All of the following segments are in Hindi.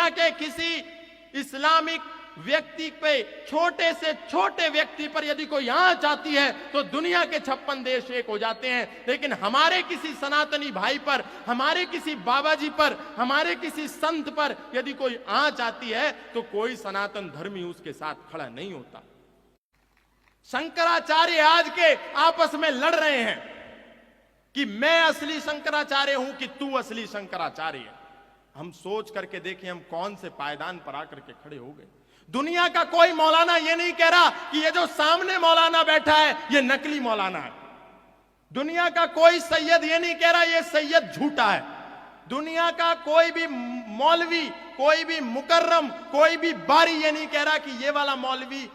दुनिया के किसी इस्लामिक व्यक्ति पे, छोटे से छोटे व्यक्ति पर यदि कोई आंच आती है तो दुनिया के 56 देश एक हो जाते हैं। लेकिन हमारे किसी सनातनी भाई पर, हमारे किसी बाबा जी पर, हमारे किसी संत पर यदि कोई आंच आती है तो कोई सनातन धर्मी उसके साथ खड़ा नहीं होता। शंकराचार्य आज के आपस में लड़ रहे हैं कि मैं असली शंकराचार्य हूं कि तू असली शंकराचार्य है। हम सोच करके देखें हम कौन से पायदान पर आकर के खड़े हो गए। दुनिया का कोई मौलाना ये नहीं कह रहा कि ये जो सामने मौलाना बैठा है ये नकली मौलाना है। दुनिया का कोई सैयद ये नहीं कह रहा ये सैयद झूठा है। दुनिया का कोई भी मौलवी, कोई भी मुकर्रम, कोई भी बारी ये नहीं कह रहा कि ये वाला मौलवी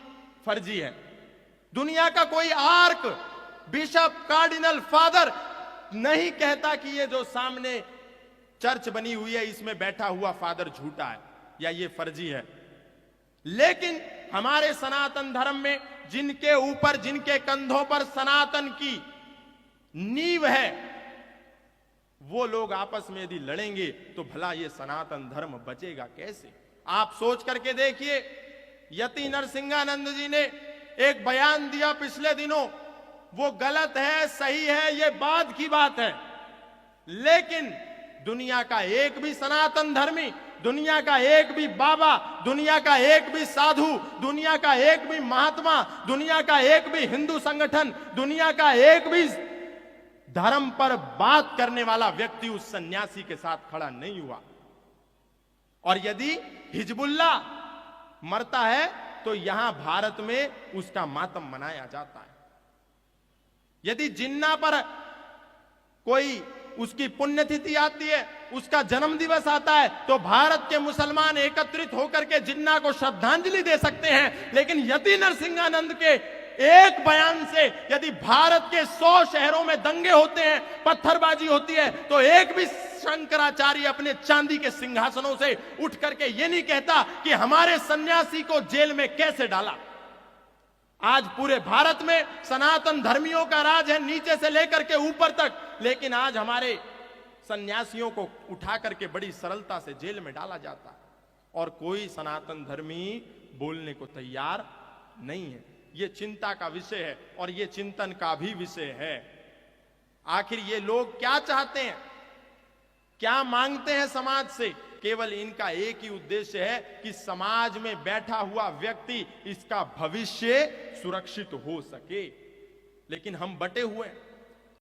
फर्जी है। दुनिया का कोई आर्क, बिशप, कार्डिनल, फादर नहीं कहता कि ये जो सामने चर्च बनी हुई है इसमें बैठा हुआ फादर झूठा है या ये फर्जी है। लेकिन हमारे सनातन धर्म में जिनके ऊपर, जिनके कंधों पर सनातन की नींव है, वो लोग आपस में यदि लड़ेंगे तो भला ये सनातन धर्म बचेगा कैसे? आप सोच करके देखिए, यति नरसिंहानंद जी ने एक बयान दिया पिछले दिनों, वो गलत है, सही है, ये बाद की बात है। लेकिन दुनिया का एक भी सनातन धर्मी, दुनिया का एक भी बाबा, दुनिया का एक भी साधु, दुनिया का एक भी महात्मा, दुनिया का एक भी हिंदू संगठन, दुनिया का एक भी धर्म पर बात करने वाला व्यक्ति उस सन्यासी के साथ खड़ा नहीं हुआ। और यदि हिजबुल्लाह मरता है तो यहां भारत में उसका मातम मनाया जाता है। यदि जिन्ना पर कोई उसकी पुण्यतिथि आती है, उसका जन्म दिवस आता है, तो भारत के मुसलमान एकत्रित होकर के जिन्ना को श्रद्धांजलि दे सकते हैं। लेकिन यति नरसिंहानंद के एक बयान से यदि भारत के 100 शहरों में दंगे होते हैं, पत्थरबाजी होती है, तो एक भी शंकराचार्य अपने चांदी के सिंहासनों से उठ करके यह नहीं कहता कि हमारे सन्यासी को जेल में कैसे डाला। आज पूरे भारत में सनातन धर्मियों का राज है, नीचे से लेकर के ऊपर तक। लेकिन आज हमारे सन्यासियों को उठा करके बड़ी सरलता से जेल में डाला जाता है और कोई सनातन धर्मी बोलने को तैयार नहीं है। यह चिंता का विषय है और यह चिंतन का भी विषय है। आखिर ये लोग क्या चाहते हैं, क्या मांगते हैं समाज से? केवल इनका एक ही उद्देश्य है कि समाज में बैठा हुआ व्यक्ति, इसका भविष्य सुरक्षित हो सके। लेकिन हम बटे हुए हैं।